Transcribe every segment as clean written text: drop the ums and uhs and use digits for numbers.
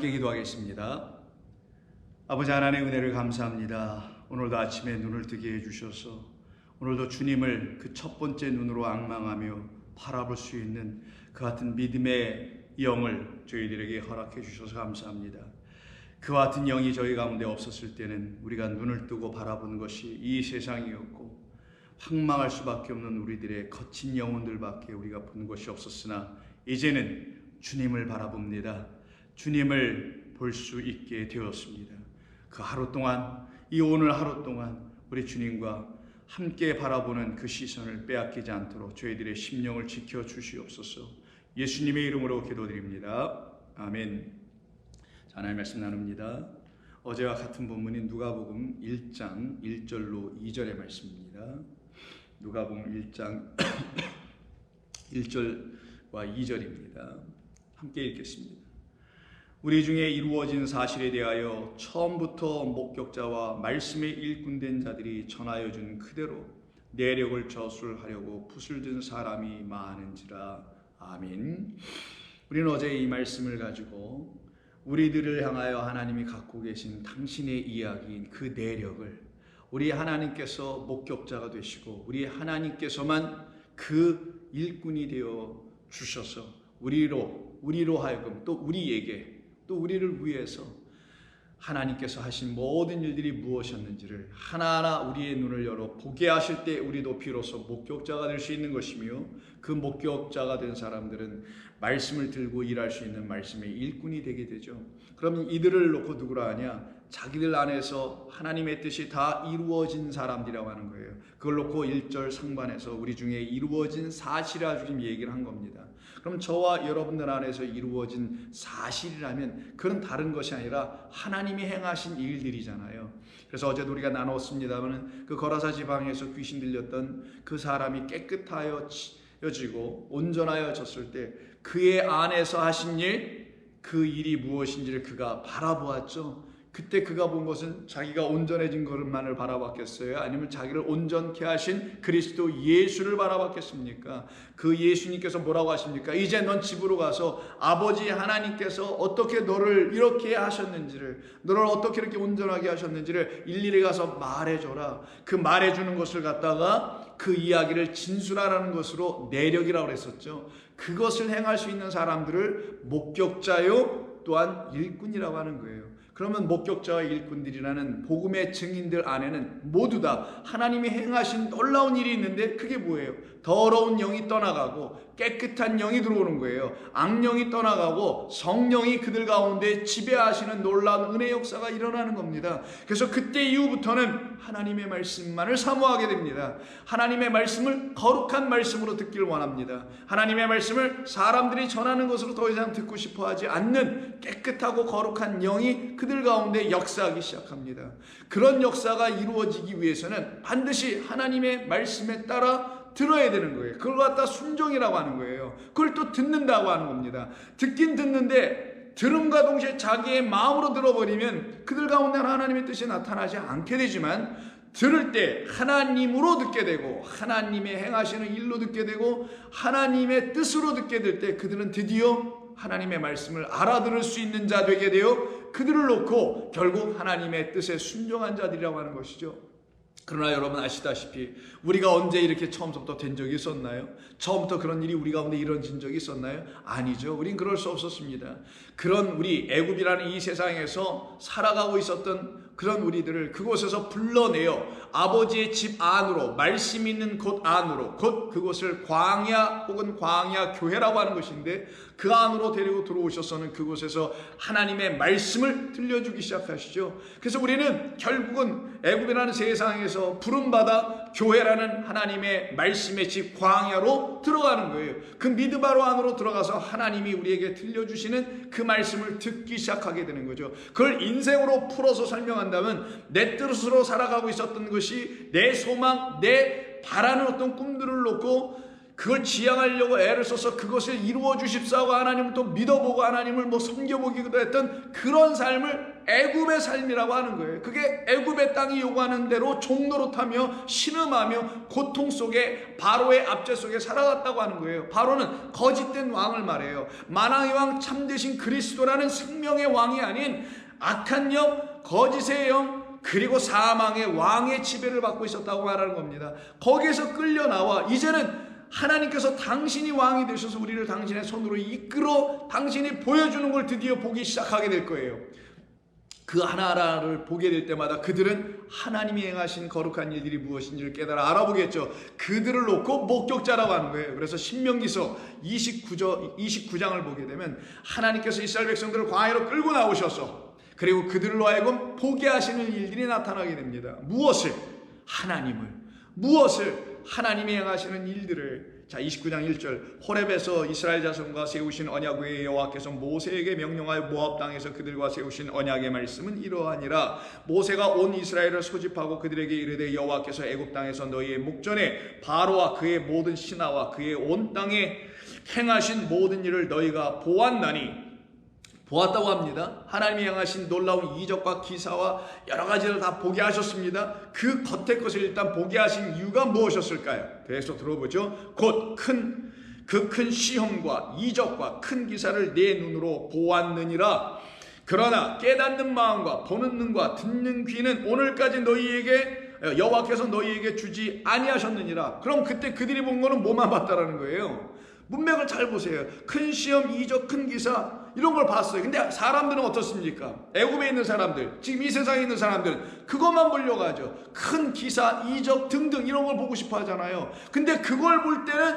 함께 기도하겠습니다. 아버지 하나님의 은혜를 감사합니다. 오늘도 아침에 눈을 뜨게 해주셔서 오늘도 주님을 그 첫 번째 눈으로 앙망하며 바라볼 수 있는 그 같은 믿음의 영을 저희들에게 허락해 주셔서 감사합니다. 그와 같은 영이 저희 가운데 없었을 때는 우리가 눈을 뜨고 바라보는 것이 이 세상이었고 황망할 수밖에 없는 우리들의 거친 영혼들밖에 우리가 보는 것이 없었으나 이제는 주님을 바라봅니다. 주님을 볼 수 있게 되었습니다. 그 하루 동안, 이 오늘 하루 동안 우리 주님과 함께 바라보는 그 시선을 빼앗기지 않도록 저희들의 심령을 지켜주시옵소서. 예수님의 이름으로 기도드립니다. 아멘. 자, 하나님의 말씀 나눕니다. 어제와 같은 본문인 누가복음 1장 1절로 2절의 말씀입니다. 누가복음 1장 1절과 2절입니다. 함께 읽겠습니다. 우리 중에 이루어진 사실에 대하여 처음부터 목격자와 말씀에 일꾼된 자들이 전하여 준 그대로 내력을 저술하려고 붓을 든 사람이 많은지라. 아멘. 우리는 어제 이 말씀을 가지고 우리들을 향하여 하나님이 갖고 계신 당신의 이야기인 그 내력을 우리 하나님께서 목격자가 되시고 우리 하나님께서만 그 일꾼이 되어 주셔서 우리로 하여금 또 우리에게 또 우리를 위해서 하나님께서 하신 모든 일들이 무엇이었는지를 하나하나 우리의 눈을 열어 보게 하실 때 우리도 비로소 목격자가 될 수 있는 것이며 그 목격자가 된 사람들은 말씀을 들고 일할 수 있는 말씀의 일꾼이 되게 되죠. 그러면 이들을 놓고 누구라 하냐? 자기들 안에서 하나님의 뜻이 다 이루어진 사람들이라고 하는 거예요. 그걸 놓고 1절 상반에서 우리 중에 이루어진 사실이라 지금 얘기를 한 겁니다. 그럼 저와 여러분들 안에서 이루어진 사실이라면 그건 다른 것이 아니라 하나님이 행하신 일들이잖아요. 그래서 어제도 우리가 나눴습니다만 그 거라사 지방에서 귀신 들렸던 그 사람이 깨끗하여지고 온전하여졌을 때 그의 안에서 하신 일, 그 일이 무엇인지를 그가 바라보았죠. 그때 그가 본 것은 자기가 온전해진 것만을 바라봤겠어요? 아니면 자기를 온전케 하신 그리스도 예수를 바라봤겠습니까? 그 예수님께서 뭐라고 하십니까? 이제 넌 집으로 가서 아버지 하나님께서 어떻게 너를 이렇게 하셨는지를, 너를 어떻게 이렇게 온전하게 하셨는지를 일일이 가서 말해줘라. 그 말해주는 것을 갖다가 그 이야기를 진술하라는 것으로 내력이라고 했었죠. 그것을 행할 수 있는 사람들을 목격자요 또한 일꾼이라고 하는 거예요. 그러면 목격자와 일꾼들이라는 복음의 증인들 안에는 모두 다 하나님이 행하신 놀라운 일이 있는데 그게 뭐예요? 더러운 영이 떠나가고 깨끗한 영이 들어오는 거예요. 악령이 떠나가고 성령이 그들 가운데 지배하시는 놀라운 은혜 역사가 일어나는 겁니다. 그래서 그때 이후부터는 하나님의 말씀만을 사모하게 됩니다. 하나님의 말씀을 거룩한 말씀으로 듣기를 원합니다. 하나님의 말씀을 사람들이 전하는 것으로 더 이상 듣고 싶어 하지 않는 깨끗하고 거룩한 영이 그들 가운데 역사하기 시작합니다. 그런 역사가 이루어지기 위해서는 반드시 하나님의 말씀에 따라 들어야 되는 거예요. 그걸 갖다 순종이라고 하는 거예요. 그걸 또 듣는다고 하는 겁니다. 듣긴 듣는데 들음과 동시에 자기의 마음으로 들어버리면 그들 가운데 하나님의 뜻이 나타나지 않게 되지만 들을 때 하나님으로 듣게 되고 하나님의 행하시는 일로 듣게 되고 하나님의 뜻으로 듣게 될 때 그들은 드디어 하나님의 말씀을 알아들을 수 있는 자 되게 되어 그들을 놓고 결국 하나님의 뜻에 순종한 자들이라고 하는 것이죠. 그러나 여러분 아시다시피 우리가 언제 이렇게 처음부터 된 적이 있었나요? 처음부터 그런 일이 우리 가운데 이루어진 적이 있었나요? 아니죠. 우린 그럴 수 없었습니다. 그런 우리 애굽이라는 이 세상에서 살아가고 있었던 그런 우리들을 그곳에서 불러내어 아버지의 집 안으로, 말씀 있는 곳 안으로, 곧 그곳을 광야 혹은 광야 교회라고 하는 것인데 그 안으로 데리고 들어오셔서는 그곳에서 하나님의 말씀을 들려주기 시작하시죠. 그래서 우리는 결국은 애굽이라는 세상에서 부름받아 교회라는 하나님의 말씀의 집 광야로 들어가는 거예요. 그 미드바로 안으로 들어가서 하나님이 우리에게 들려주시는 그 말씀을 듣기 시작하게 되는 거죠. 그걸 인생으로 풀어서 설명한다면 내 뜻으로 살아가고 있었던 것이 내 소망, 내 바라는 어떤 꿈들을 놓고 그걸 지향하려고 애를 써서 그것을 이루어 주십사고 하나님을 또 믿어보고 하나님을 섬겨보기도 했던 그런 삶을 애굽의 삶이라고 하는 거예요. 그게 애굽의 땅이 요구하는 대로 종노릇하며 신음하며 고통 속에 바로의 압제 속에 살아갔다고 하는 거예요. 바로는 거짓된 왕을 말해요. 만왕의 왕 참되신 그리스도라는 생명의 왕이 아닌 악한 영, 거짓의 영, 그리고 사망의 왕의 지배를 받고 있었다고 말하는 겁니다. 거기에서 끌려 나와 이제는 하나님께서 당신이 왕이 되셔서 우리를 당신의 손으로 이끌어 당신이 보여주는 걸 드디어 보기 시작하게 될 거예요. 그 하나하나를 보게 될 때마다 그들은 하나님이 행하신 거룩한 일들이 무엇인지를 깨달아 알아보겠죠. 그들을 놓고 목격자라고 하는 거예요. 그래서 신명기서 29장을 보게 되면 하나님께서 이스라엘 백성들을 광야로 끌고 나오셔서 그리고 그들로 하여금 보게 하시는 일들이 나타나게 됩니다. 무엇을? 하나님을. 무엇을? 하나님이 행하시는 일들을. 자, 29장 1절 호렙에서 이스라엘 자손과 세우신 언약 외에 여호와께서 모세에게 명령하여 모압 땅에서 그들과 세우신 언약의 말씀은 이러하니라. 모세가 온 이스라엘을 소집하고 그들에게 이르되 여호와께서 애굽 땅에서 너희의 목전에 바로와 그의 모든 신하와 그의 온 땅에 행하신 모든 일을 너희가 보았나니. 보았다고 합니다. 하나님이 행하신 놀라운 이적과 기사와 여러 가지를 다 보게 하셨습니다. 그 겉의 것을 일단 보게 하신 이유가 무엇이었을까요? 계속 들어보죠. 곧 그 큰 시험과 이적과 큰 기사를 내 눈으로 보았느니라. 그러나 깨닫는 마음과 보는 눈과 듣는 귀는 오늘까지 너희에게 여호와께서 너희에게 주지 아니하셨느니라. 그럼 그때 그들이 본 거는 뭐만 봤다라는 거예요? 문맥을 잘 보세요. 큰 시험, 이적, 큰 기사 이런 걸 봤어요. 근데 사람들은 어떻습니까? 애굽에 있는 사람들, 지금 이 세상에 있는 사람들은 그것만 보려고 하죠. 큰 기사, 이적 등등 이런 걸 보고 싶어 하잖아요. 근데 그걸 볼 때는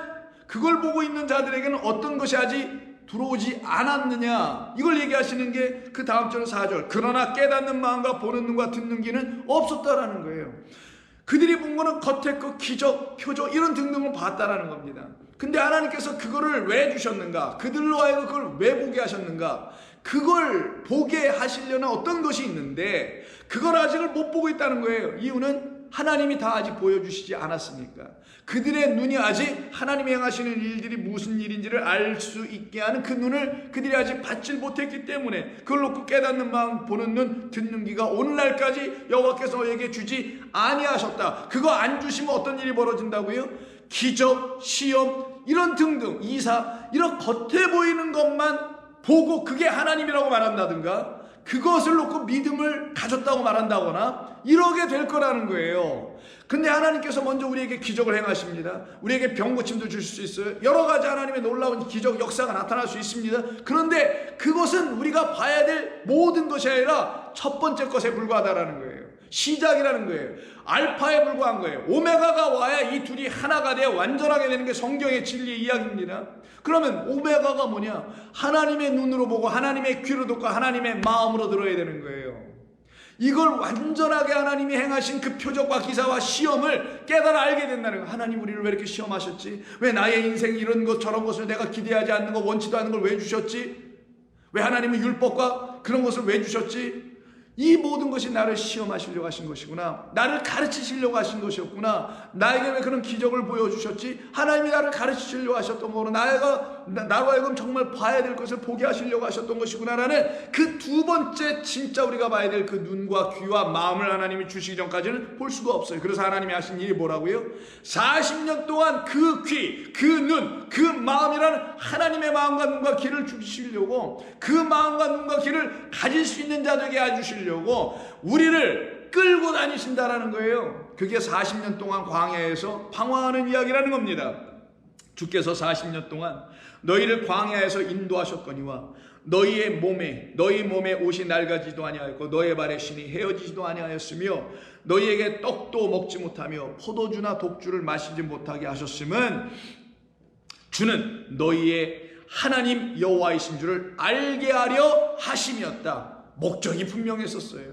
그걸 보고 있는 자들에게는 어떤 것이 아직 들어오지 않았느냐, 이걸 얘기하시는 게 그 다음 절 4절. 그러나 깨닫는 마음과 보는 눈과 듣는 귀는 없었다라는 거예요. 그들이 본 거는 겉의 것, 기적, 표적 이런 등등을 봤다라는 겁니다. 근데 하나님께서 그거를 왜 주셨는가? 그들로 하여금 그걸 왜 보게 하셨는가? 그걸 보게 하시려는 어떤 것이 있는데 그걸 아직을 못 보고 있다는 거예요. 이유는 하나님이 다 아직 보여주시지 않았으니까. 그들의 눈이 아직 하나님이 행하시는 일들이 무슨 일인지를 알 수 있게 하는 그 눈을 그들이 아직 받질 못했기 때문에 그걸 놓고 깨닫는 마음, 보는 눈, 듣는 귀가 오늘날까지 여호와께서 너에게 주지 아니하셨다. 그거 안 주시면 어떤 일이 벌어진다고요? 기적, 시험 이런 등등 이사 이런 겉에 보이는 것만 보고 그게 하나님이라고 말한다든가 그것을 놓고 믿음을 가졌다고 말한다거나 이러게 될 거라는 거예요. 근데 하나님께서 먼저 우리에게 기적을 행하십니다. 우리에게 병 고침도 주실 수 있어요. 여러 가지 하나님의 놀라운 기적 역사가 나타날 수 있습니다. 그런데 그것은 우리가 봐야 될 모든 것이 아니라 첫 번째 것에 불과하다라는 거예요. 시작이라는 거예요. 알파에 불과한 거예요. 오메가가 와야 이 둘이 하나가 되어 완전하게 되는 게 성경의 진리의 이야기입니다. 그러면 오메가가 뭐냐? 하나님의 눈으로 보고 하나님의 귀로 듣고 하나님의 마음으로 들어야 되는 거예요. 이걸 완전하게 하나님이 행하신 그 표적과 기사와 시험을 깨달아 알게 된다는 거예요. 하나님 우리를 왜 이렇게 시험하셨지? 왜 나의 인생 이런 것 저런 것을 내가 기대하지 않는 거 원치도 않는 걸 왜 주셨지? 왜 하나님은 율법과 그런 것을 왜 주셨지? 이 모든 것이 나를 시험하시려고 하신 것이구나. 나를 가르치시려고 하신 것이었구나. 나에게 왜 그런 기적을 보여주셨지? 하나님이 나를 가르치시려고 하셨던 거로 나로 하여금 정말 봐야 될 것을 보게 하시려고 하셨던 것이구나라는 그 두 번째 진짜 우리가 봐야 될 그 눈과 귀와 마음을 하나님이 주시기 전까지는 볼 수가 없어요. 그래서 하나님이 하신 일이 뭐라고요? 40년 동안 그 귀, 그 눈, 그 마음이라는 하나님의 마음과 눈과 귀를 주시려고 그 마음과 눈과 귀를 가질 수 있는 자들에게 해주시려고 우리를 끌고 다니신다라는 거예요. 그게 40년 동안 광야에서 방황하는 이야기라는 겁니다. 주께서 40년 동안 너희를 광야에서 인도하셨거니와 너희 몸에 옷이 낡아지도 아니하였고 너희 발에 신이 헤어지지도 아니하였으며 너희에게 떡도 먹지 못하며 포도주나 독주를 마시지 못하게 하셨음은 주는 너희의 하나님 여호와이신 줄을 알게 하려 하심이었다. 목적이 분명했었어요.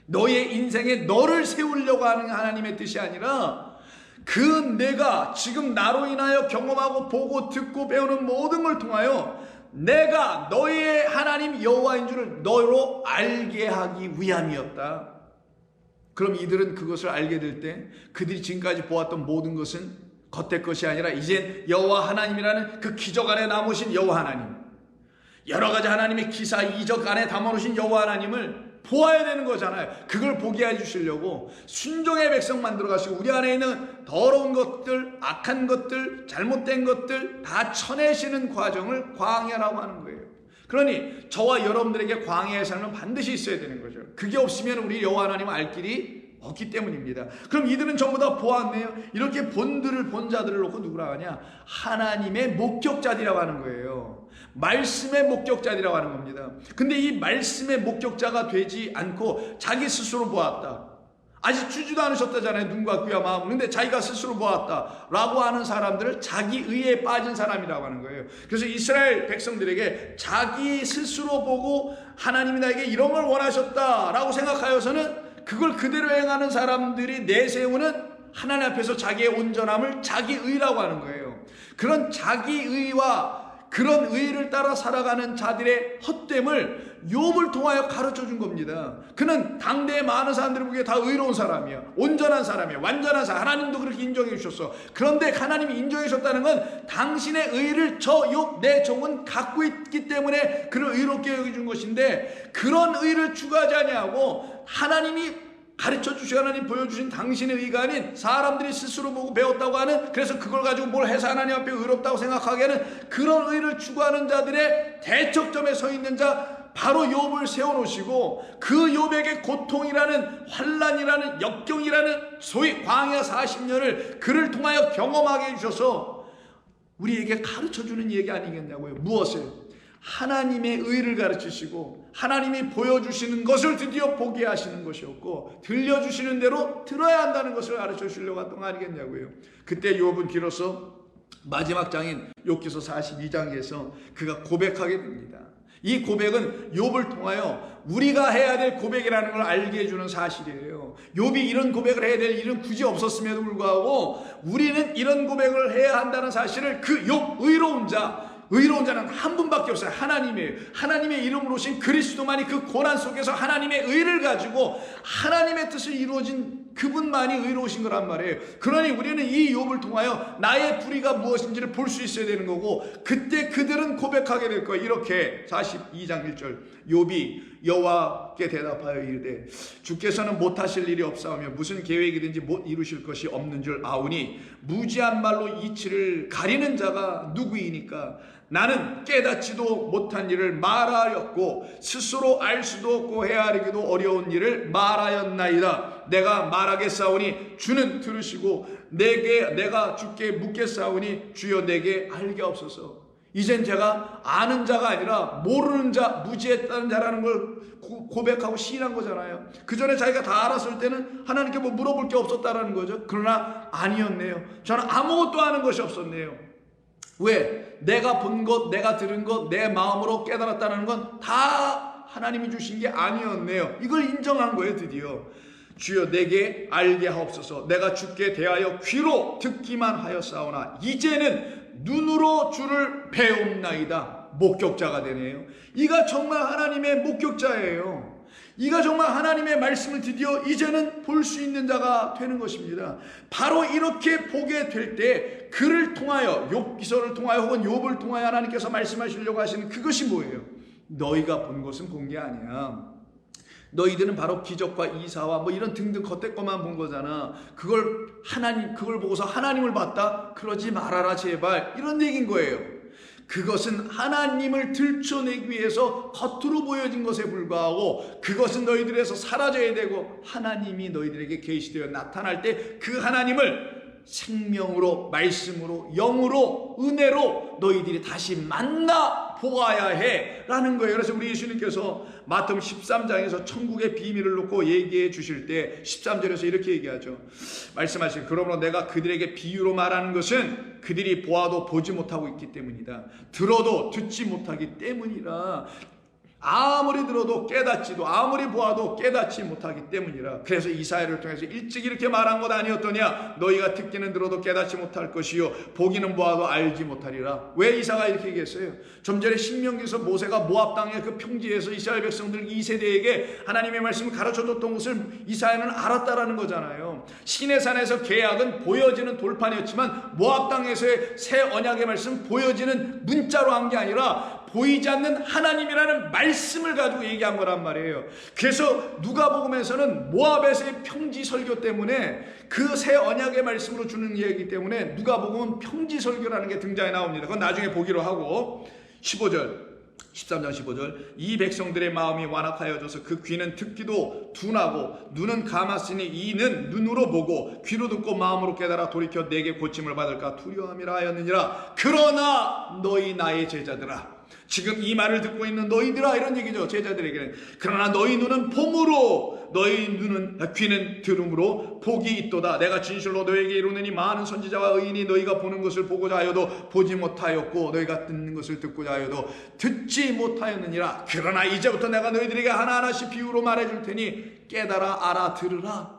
너의 인생에 너를 세우려고 하는 하나님의 뜻이 아니라 그 내가 지금 나로 인하여 경험하고 보고 듣고 배우는 모든 걸 통하여 내가 너의 하나님 여호와인 줄을 너로 알게 하기 위함이었다. 그럼 이들은 그것을 알게 될 때 그들이 지금까지 보았던 모든 것은 겉의 것이 아니라 이젠 여호와 하나님이라는 그 기적 안에 남으신 여호와 하나님, 여러 가지 하나님의 기사 이적 안에 담아놓으신 여호와 하나님을 보아야 되는 거잖아요. 그걸 보게 해주시려고 순종의 백성 만들어 가시고 우리 안에 있는 더러운 것들, 악한 것들, 잘못된 것들 다 쳐내시는 과정을 광야라고 하는 거예요. 그러니 저와 여러분들에게 광야의 삶은 반드시 있어야 되는 거죠. 그게 없으면 우리 여호와 하나님을 알 길이 없기 때문입니다. 그럼 이들은 전부 다 보았네요. 이렇게 본 자들을 놓고 누구라고 하냐? 하나님의 목격자들이라고 하는 거예요. 말씀의 목격자들이라고 하는 겁니다. 근데 이 말씀의 목격자가 되지 않고 자기 스스로 보았다, 아직 주지도 않으셨다잖아요. 눈과 귀와 마음을. 근데 자기가 스스로 보았다 라고 하는 사람들을 자기 의에 빠진 사람이라고 하는 거예요. 그래서 이스라엘 백성들에게 자기 스스로 보고 하나님이 나에게 이런 걸 원하셨다 라고 생각하여서는 그걸 그대로 행하는 사람들이 내세우는 하나님 앞에서 자기의 온전함을 자기의라고 하는 거예요. 그런 자기의와 그런 의를 따라 살아가는 자들의 헛됨을 욥을 통하여 가르쳐 준 겁니다. 그는 당대의 많은 사람들이 보기에 다 의로운 사람이야, 온전한 사람이야, 완전한 사람. 하나님도 그렇게 인정해 주셨어. 그런데 하나님이 인정해 주셨다는 건 당신의 의를 저 욥 내 종은 갖고 있기 때문에 그를 의롭게 여겨준 것인데, 그런 의를 추구하지 아니하고 하나님이 가르쳐 주시고 하나님 보여주신 당신의 의가 아닌 사람들이 스스로 보고 배웠다고 하는, 그래서 그걸 가지고 뭘 해서 하나님 앞에 의롭다고 생각하게 하는 그런 의를 추구하는 자들의 대척점에 서 있는 자, 바로 욥을 세워놓으시고 그 욥에게 고통이라는, 환난이라는, 역경이라는 소위 광야 40년을 그를 통하여 경험하게 해주셔서 우리에게 가르쳐주는 얘기 아니겠냐고요. 무엇을? 하나님의 의를 가르치시고 하나님이 보여주시는 것을 드디어 보게 하시는 것이었고, 들려주시는 대로 들어야 한다는 것을 가르쳐 주시려고 했던 거 아니겠냐고요. 그때 욥은 비로소 마지막 장인 욥기서 42장에서 그가 고백하게 됩니다. 이 고백은 욥을 통하여 우리가 해야 될 고백이라는 걸 알게 해주는 사실이에요. 욥이 이런 고백을 해야 될 일은 굳이 없었음에도 불구하고 우리는 이런 고백을 해야 한다는 사실을 그 욥, 의로운 자는 한 분밖에 없어요. 하나님의 이름으로 오신 그리스도만이 그 고난 속에서 하나님의 의를 가지고 하나님의 뜻을 이루어진 그분만이 의로우신 거란 말이에요. 그러니 우리는 이 욥을 통하여 나의 불의가 무엇인지를 볼 수 있어야 되는 거고, 그때 그들은 고백하게 될 거예요. 이렇게 42장 1절 욥이 여호와께 대답하여 이르되 주께서는 못하실 일이 없사오며 무슨 계획이든지 못 이루실 것이 없는 줄 아오니 무지한 말로 이치를 가리는 자가 누구이니까 나는 깨닫지도 못한 일을 말하였고 스스로 알 수도 없고 헤아리기도 어려운 일을 말하였나이다. 내가 말하겠사오니 주는 들으시고 내가 주께 묻겠사오니 주여 내게 알게 없소서. 이젠 제가 아는 자가 아니라 모르는 자, 무지했다는 자라는 걸 고백하고 시인한 거잖아요. 그 전에 자기가 다 알았을 때는 하나님께 뭐 물어볼 게 없었다라는 거죠. 그러나 아니었네요. 저는 아무것도 아는 것이 없었네요. 왜? 내가 본 것, 내가 들은 것, 내 마음으로 깨달았다는 건 다 하나님이 주신 게 아니었네요. 이걸 인정한 거예요. 드디어 주여 내게 알게 하옵소서. 내가 주께 대하여 귀로 듣기만 하였사오나 이제는 눈으로 주를 배움나이다. 목격자가 되네요. 이가 정말 하나님의 목격자예요. 이가 정말 하나님의 말씀을 드디어 이제는 볼 수 있는 자가 되는 것입니다. 바로 이렇게 보게 될 때 그를 통하여, 욥기서를 통하여 혹은 욥을 통하여 하나님께서 말씀하시려고 하시는 그것이 뭐예요? 너희가 본 것은 본 게 아니야. 너희들은 바로 기적과 이사와 뭐 이런 등등 겉에 것만 본 거잖아. 그걸 보고서 하나님을 봤다? 그러지 말아라 제발. 이런 얘기인 거예요. 그것은 하나님을 들춰내기 위해서 겉으로 보여진 것에 불과하고, 그것은 너희들에서 사라져야 되고 하나님이 너희들에게 계시되어 나타날 때 그 하나님을 생명으로, 말씀으로, 영으로, 은혜로 너희들이 다시 만나 보아야 해 라는 거예요. 그래서 우리 예수님께서 마태복음 13장에서 천국의 비밀을 놓고 얘기해 주실 때 13절에서 이렇게 얘기하죠. 말씀하시길 그러므로 내가 그들에게 비유로 말하는 것은 그들이 보아도 보지 못하고 있기 때문이다. 들어도 듣지 못하기 때문이라. 아무리 들어도 깨닫지도 아무리 보아도 깨닫지 못하기 때문이라. 그래서 이사야를 통해서 일찍 이렇게 말한 것 아니었더냐. 너희가 듣기는 들어도 깨닫지 못할 것이요 보기는 보아도 알지 못하리라. 왜 이사야가 이렇게 얘기했어요? 좀 전에 신명기에서 모세가 모압 땅의 그 평지에서 이스라엘 백성들 2세대에게 하나님의 말씀을 가르쳐줬던 것을 이사야는 알았다라는 거잖아요. 시내산에서 계약은 보여지는 돌판이었지만 모압 땅에서의 새 언약의 말씀 보여지는 문자로 한 게 아니라 보이지 않는 하나님이라는 말씀을 가지고 얘기한 거란 말이에요. 그래서 누가복음에서는 모압에서의 평지 설교 때문에 그 새 언약의 말씀으로 주는 얘기이기 때문에 누가복음은 평지 설교라는 게 등장해 나옵니다. 그건 나중에 보기로 하고 15절 13장 15절 이 백성들의 마음이 완악하여져서 그 귀는 듣기도 둔하고 눈은 감았으니 이는 눈으로 보고 귀로 듣고 마음으로 깨달아 돌이켜 내게 고침을 받을까 두려움이라 하였느니라. 그러나 너희 나의 제자들아, 지금 이 말을 듣고 있는 너희들아 이런 얘기죠. 제자들에게는. 그러나 너희 눈은 봄으로 너희 귀는 들음으로 복이 있도다. 내가 진실로 너에게 이르노니 많은 선지자와 의인이 너희가 보는 것을 보고자 하여도 보지 못하였고 너희가 듣는 것을 듣고자 하여도 듣지 못하였느니라. 그러나 이제부터 내가 너희들에게 하나하나씩 비유로 말해줄 테니 깨달아 알아들으라.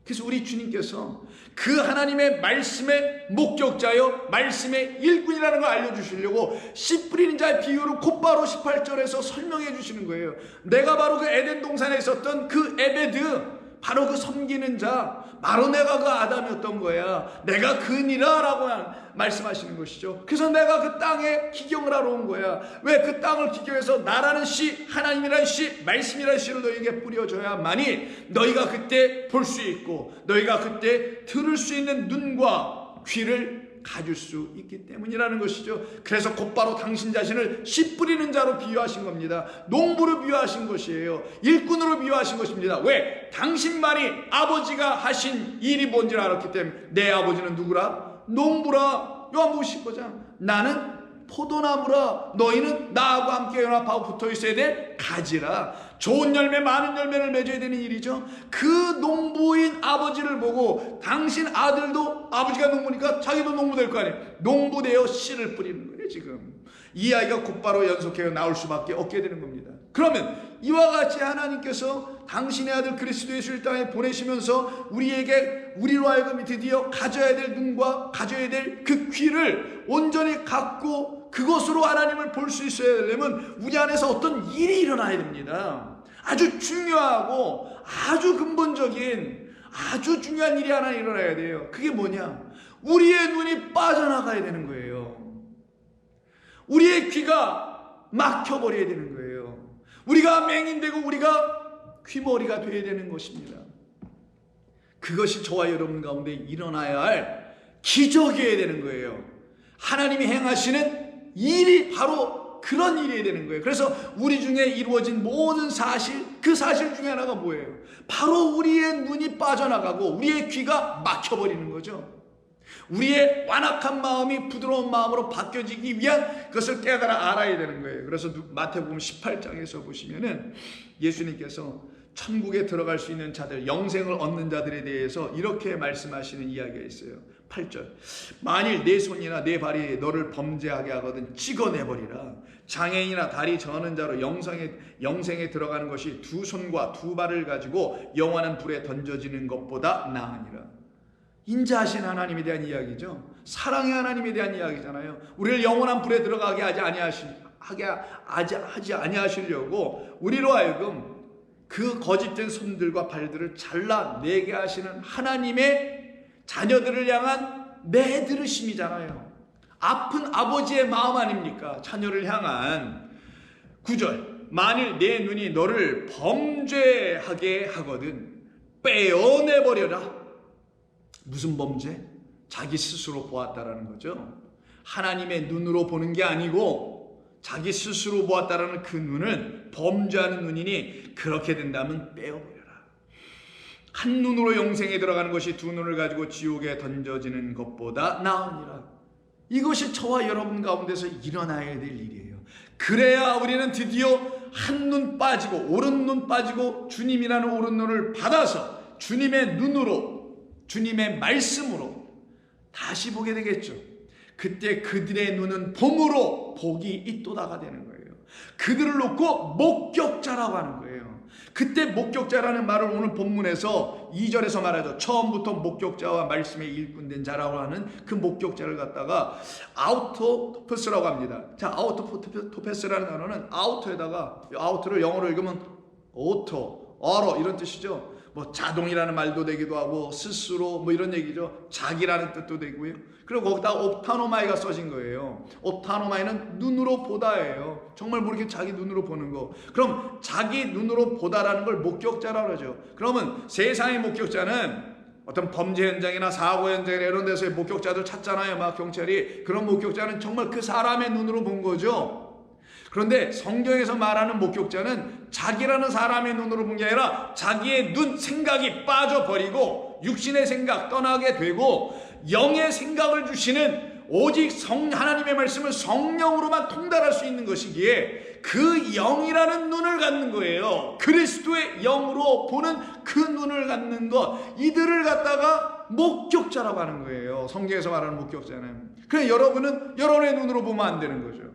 그래서 우리 주님께서 그 하나님의 말씀의 목격자요 말씀의 일꾼이라는 걸 알려주시려고 씨 뿌리는 자의 비유를 곧바로 18절에서 설명해 주시는 거예요. 내가 바로 그 에덴 동산에 있었던 그 에베드, 바로 그 섬기는 자, 바로 내가 그 아담이었던 거야. 내가 그니라 라고 말씀하시는 것이죠. 그래서 내가 그 땅에 기경을 하러 온 거야. 왜? 그 땅을 기경해서 나라는 씨, 하나님이라는 씨, 말씀이라는 씨를 너희에게 뿌려줘야만이 너희가 그때 볼 수 있고 너희가 그때 들을 수 있는 눈과 귀를 가질 수 있기 때문이라는 것이죠. 그래서 곧바로 당신 자신을 씨 뿌리는 자로 비유하신 겁니다. 농부로 비유하신 것이에요. 일꾼으로 비유하신 것입니다. 왜? 당신만이 아버지가 하신 일이 뭔지 알았기 때문에. 내 아버지는 누구라? 농부라. 요한복음 15장 나는 포도나무라. 너희는 나하고 함께 연합하고 붙어 있어야 될 가지라. 좋은 열매 많은 열매를 맺어야 되는 일이죠. 그 농부인 아버지를 보고 당신 아들도 아버지가 농부니까 자기도 농부 될 거 아니에요. 농부 되어 씨를 뿌리는 거예요. 지금 이 아이가 곧바로 연속해서 나올 수밖에 없게 되는 겁니다. 그러면 이와 같이 하나님께서 당신의 아들 그리스도 예수를 땅에 보내시면서 우리로 하여금 드디어 가져야 될 눈과 가져야 될 그 귀를 온전히 갖고 그것으로 하나님을 볼 수 있어야 되려면 우리 안에서 어떤 일이 일어나야 됩니다. 아주 중요하고 아주 근본적인 아주 중요한 일이 하나 일어나야 돼요. 그게 뭐냐? 우리의 눈이 빠져나가야 되는 거예요. 우리의 귀가 막혀버려야 되는 거예요. 우리가 맹인되고 우리가 귀머리가 되어야 되는 것입니다. 그것이 저와 여러분 가운데 일어나야 할 기적이어야 되는 거예요. 하나님이 행하시는 일이 바로 그런 일이 되는 거예요. 그래서 우리 중에 이루어진 모든 사실, 그 사실 중에 하나가 뭐예요? 바로 우리의 눈이 빠져나가고 우리의 귀가 막혀버리는 거죠. 우리의 완악한 마음이 부드러운 마음으로 바뀌어지기 위한 그것을 깨달아 알아야 되는 거예요. 그래서 마태복음 18장에서 보시면은 예수님께서 천국에 들어갈 수 있는 자들, 영생을 얻는 자들에 대해서 이렇게 말씀하시는 이야기가 있어요. 8절 만일 내 손이나 내 발이 너를 범죄하게 하거든 찍어내버리라. 장애인이나 다리 저는 자로 영생에 들어가는 것이 두 손과 두 발을 가지고 영원한 불에 던져지는 것보다 나으니라. 인자하신 하나님에 대한 이야기죠. 사랑의 하나님에 대한 이야기잖아요. 우리를 영원한 불에 들어가게 하지 아니하시려고 우리로 하여금 그 거짓된 손들과 발들을 잘라내게 하시는 하나님의 자녀들을 향한 매들으심이잖아요. 아픈 아버지의 마음 아닙니까? 자녀를 향한. 9절 만일 내 눈이 너를 범죄하게 하거든 빼어내버려라. 무슨 범죄? 자기 스스로 보았다라는 거죠. 하나님의 눈으로 보는 게 아니고 자기 스스로 보았다라는 그 눈은 범죄하는 눈이니 그렇게 된다면 빼어버려라. 한 눈으로 영생에 들어가는 것이 두 눈을 가지고 지옥에 던져지는 것보다 나으니라. 이것이 저와 여러분 가운데서 일어나야 될 일이에요. 그래야 우리는 드디어 한 눈 빠지고 오른 눈 빠지고 주님이라는 오른 눈을 받아서 주님의 눈으로 주님의 말씀으로 다시 보게 되겠죠. 그때 그들의 눈은 봄으로 복이 있도다가 되는 거예요. 그들을 놓고 목격자라고 하는 거예요. 그때 목격자라는 말을 오늘 본문에서 2절에서 말하죠. 처음부터 목격자와 말씀에 일꾼된 자라고 하는 그 목격자를 갖다가 아우토토페스라고 합니다. 자, 아우토토페스라는 단어는 아우토에다가, 아우토를 영어로 읽으면 오토, 어로 이런 뜻이죠. 뭐 자동이라는 말도 되기도 하고 스스로 뭐 이런 얘기죠. 자기라는 뜻도 되고요. 그리고 거기다 옵타노마이가 써진 거예요. 옵타노마이는 눈으로 보다예요. 정말 뭐 이렇게 자기 눈으로 보는 거. 그럼 자기 눈으로 보다라는 걸 목격자라고 그러죠. 그러면 세상의 목격자는 어떤 범죄 현장이나 사고 현장이나 이런 데서의 목격자들 찾잖아요. 막 경찰이. 그런 목격자는 정말 그 사람의 눈으로 본 거죠. 그런데 성경에서 말하는 목격자는 자기라는 사람의 눈으로 본 게 아니라 자기의 눈 생각이 빠져버리고 육신의 생각 떠나게 되고 영의 생각을 주시는 오직 하나님의 말씀을 성령으로만 통달할 수 있는 것이기에 그 영이라는 눈을 갖는 거예요. 그리스도의 영으로 보는 그 눈을 갖는 것, 이들을 갖다가 목격자라고 하는 거예요. 성경에서 말하는 목격자는. 그래, 여러분은 여러분의 눈으로 보면 안 되는 거죠.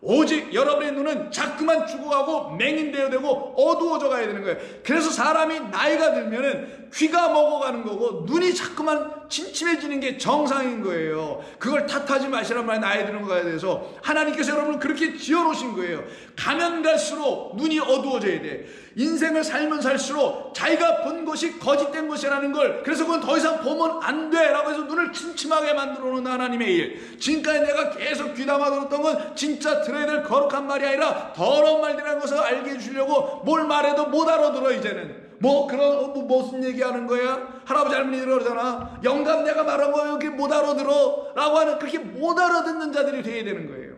오직 여러분의 눈은 자꾸만 죽어가고 맹인되어야 되고 어두워져 가야 되는 거예요. 그래서 사람이 나이가 들면은 귀가 먹어가는 거고 눈이 자꾸만 침침해지는 게 정상인 거예요. 그걸 탓하지 마시란 말에 나이 드는 거에 대해서 하나님께서 여러분을 그렇게 지어놓으신 거예요. 가면 갈수록 눈이 어두워져야 돼. 인생을 살면 살수록 자기가 본 것이 거짓된 것이라는 걸, 그래서 그건 더 이상 보면 안 돼 라고 해서 눈을 침침하게 만들어 놓는 하나님의 일. 지금까지 내가 계속 귀담아 들었던 건 진짜 들어야 될 거룩한 말이 아니라 더러운 말이라는 것을 알게 해주려고 뭘 말해도 못 알아들어. 이제는 무슨 얘기하는 거야? 할아버지 할머니 그러잖아. 영감 내가 말한 거 여기 못 알아들어 라고 하는, 그렇게 못 알아듣는 자들이 돼야 되는 거예요.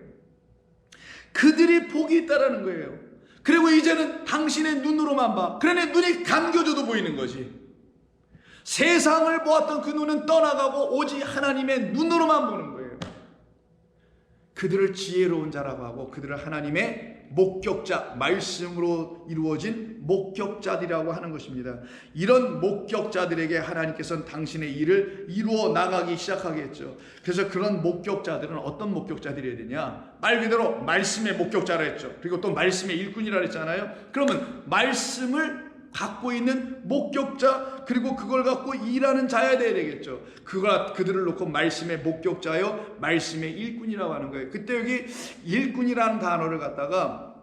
그들이 복이 있다라는 거예요. 그리고 이제는 당신의 눈으로만 봐. 그러니 눈이 감겨져도 보이는 거지. 세상을 보았던 그 눈은 떠나가고 오직 하나님의 눈으로만 보는 거예요. 그들을 지혜로운 자라고 하고 그들을 하나님의 목격자, 말씀으로 이루어진 목격자들이라고 하는 것입니다. 이런 목격자들에게 하나님께서는 당신의 일을 이루어 나가기 시작하겠죠. 그래서 그런 목격자들은 어떤 목격자들이어야 되냐? 말 그대로 말씀의 목격자라 했죠. 그리고 또 말씀의 일꾼이라 했잖아요. 그러면 말씀을 갖고 있는 목격자, 그리고 그걸 갖고 일하는 자야 돼야 되겠죠. 그들을 놓고 말씀의 목격자요, 말씀의 일꾼이라고 하는 거예요. 그때 여기 일꾼이라는 단어를 갖다가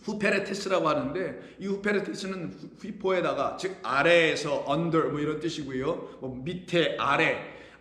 후페레테스라고 하는데, 이 후페레테스는 휘포에다가, 즉 아래에서 under 뭐 이런 뜻이고요. 뭐 밑에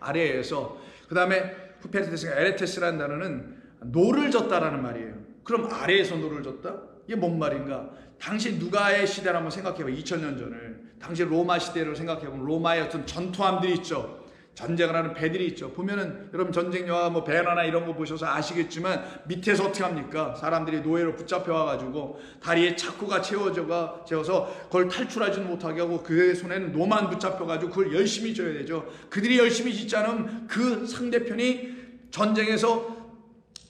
아래에서. 그 다음에 후페레테스가 에레테스라는 단어는 노를 졌다라는 말이에요. 그럼 아래에서 노를 졌다? 이게 뭔 말인가? 당시 누가의 시대를 한번 생각해봐. 2000년 전을. 당시 로마 시대를 생각해보면 로마의 어떤 전투함들이 있죠. 전쟁을 하는 배들이 있죠. 보면은 여러분 전쟁 영화 뭐 배너나 이런 거 보셔서 아시겠지만 밑에서 어떻게 합니까? 사람들이 노예로 붙잡혀 와가지고 다리에 차쿠가 채워서 그걸 탈출하지는 못하게 하고 그 손에는 노만 붙잡혀가지고 그걸 열심히 져야 되죠. 그들이 열심히 짓지 않으면 그 상대편이 전쟁에서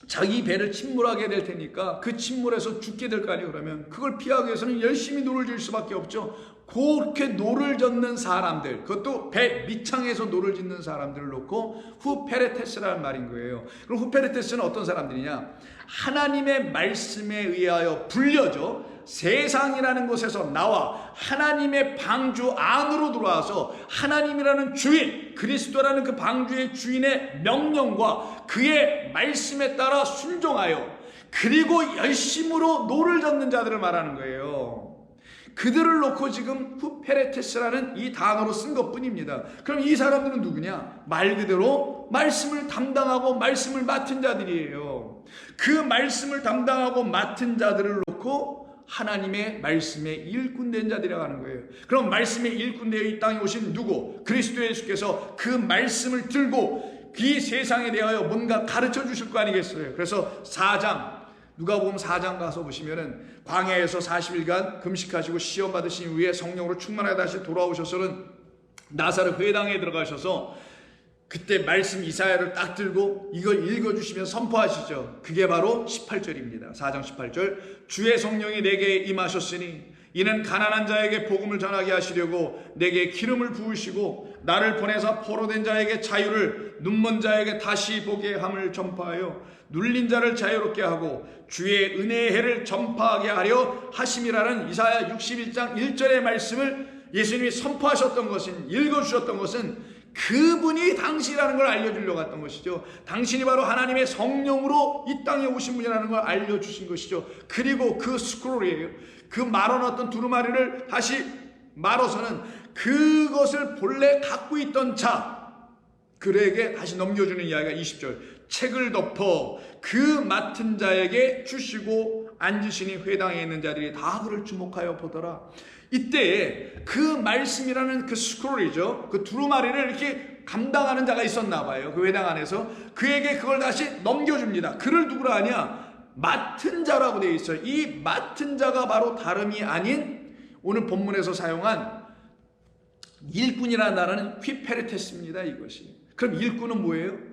자기 배를 침몰하게 될 테니까 그 침몰에서 죽게 될 거 아니에요. 그러면 그걸 피하기 위해서는 열심히 노를 질 수밖에 없죠. 그렇게 노를 젓는 사람들, 그것도 배 밑창에서 노를 짓는 사람들을 놓고 후페레테스라는 말인 거예요. 그럼 후페레테스는 어떤 사람들이냐? 하나님의 말씀에 의하여 불려져 세상이라는 곳에서 나와 하나님의 방주 안으로 들어와서 하나님이라는 주인, 그리스도라는 그 방주의 주인의 명령과 그의 말씀에 따라 순종하여 그리고 열심으로 노를 젓는 자들을 말하는 거예요. 그들을 놓고 지금 후페레테스라는 이 단어로 쓴 것뿐입니다. 그럼 이 사람들은 누구냐? 말 그대로 말씀을 담당하고 말씀을 맡은 자들이에요. 그 말씀을 담당하고 맡은 자들을 놓고 하나님의 말씀에 일꾼된 자들이라고 하는 거예요. 그럼 말씀에 일꾼되어 이 땅에 오신 누구? 그리스도 예수께서 그 말씀을 들고 이 세상에 대하여 뭔가 가르쳐 주실 거 아니겠어요? 그래서 4장, 누가복음 4장 가서 보시면은 광야에서 40일간 금식하시고 시험 받으신 후에 성령으로 충만하게 다시 돌아오셔서는 나사렛 회당에 들어가셔서 그때 말씀 이사야를 딱 들고 이걸 읽어주시면서 선포하시죠. 그게 바로 18절입니다. 4장 18절. 주의 성령이 내게 임하셨으니 이는 가난한 자에게 복음을 전하게 하시려고 내게 기름을 부으시고 나를 보내사 포로된 자에게 자유를, 눈먼 자에게 다시 보게 함을 전파하여 눌린 자를 자유롭게 하고 주의 은혜의 해를 전파하게 하려 하심이라는 이사야 61장 1절의 말씀을 예수님이 선포하셨던 것은, 읽어주셨던 것은 그분이 당신이라는 걸 알려주려고 했던 것이죠. 당신이 바로 하나님의 성령으로 이 땅에 오신 분이라는 걸 알려주신 것이죠. 그리고 그 스크롤이에요. 그 말아놨던 두루마리를 다시 말아서는 그것을 본래 갖고 있던 자, 그에게 다시 넘겨주는 이야기가 20절. 책을 덮어 그 맡은 자에게 주시고 앉으시니 회당에 있는 자들이 다 그를 주목하여 보더라. 이때에 그 말씀이라는 그 스크롤이죠. 그 두루마리를 이렇게 감당하는 자가 있었나 봐요. 그 회당 안에서. 그에게 그걸 다시 넘겨줍니다. 그를 누구라 하냐? 맡은 자라고 되어 있어요. 이 맡은 자가 바로 다름이 아닌 오늘 본문에서 사용한 일꾼이라는 단어는 휘페르테스입니다. 이것이. 그럼 일꾼은 뭐예요?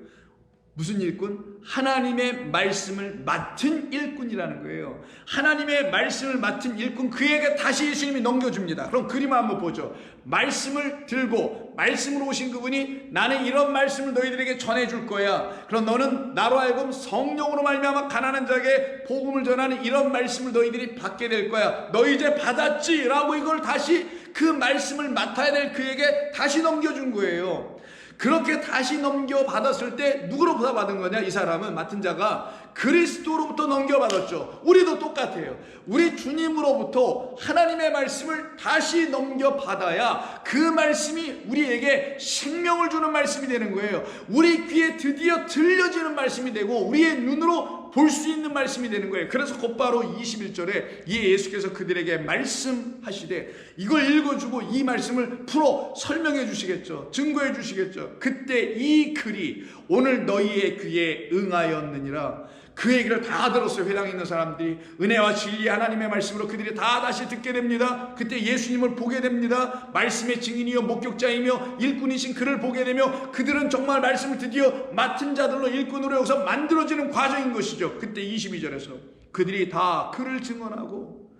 무슨 일꾼? 하나님의 말씀을 맡은 일꾼이라는 거예요. 하나님의 말씀을 맡은 일꾼, 그에게 다시 예수님이 넘겨줍니다. 그럼 그림 한번 보죠. 말씀을 들고 말씀으로 오신 그분이 나는 이런 말씀을 너희들에게 전해줄 거야. 그럼 너는 나로 하여금 성령으로 말미암아 가난한 자에게 복음을 전하는 이런 말씀을 너희들이 받게 될 거야. 너 이제 받았지? 라고 이걸 다시 그 말씀을 맡아야 될 그에게 다시 넘겨준 거예요. 그렇게 다시 넘겨받았을 때 누구로부터 받은 거냐? 이 사람은, 맡은 자가 그리스도로부터 넘겨받았죠. 우리도 똑같아요. 우리 주님으로부터 하나님의 말씀을 다시 넘겨받아야 그 말씀이 우리에게 생명을 주는 말씀이 되는 거예요. 우리 귀에 드디어 들려지는 말씀이 되고 우리의 눈으로 볼 수 있는 말씀이 되는 거예요. 그래서 곧바로 21절에 이 예수께서 그들에게 말씀하시되, 이걸 읽어주고 이 말씀을 풀어 설명해 주시겠죠. 증거해 주시겠죠. 그때 이 글이 오늘 너희의 귀에 응하였느니라. 그 얘기를 다 들었어요. 회당에 있는 사람들이. 은혜와 진리 하나님의 말씀으로 그들이 다 다시 듣게 됩니다. 그때 예수님을 보게 됩니다. 말씀의 증인이요 목격자이며 일꾼이신 그를 보게 되며, 그들은 정말 말씀을 드디어 맡은 자들로 일꾼으로 여기서 만들어지는 과정인 것이죠. 그때 22절에서 그들이 다 그를 증언하고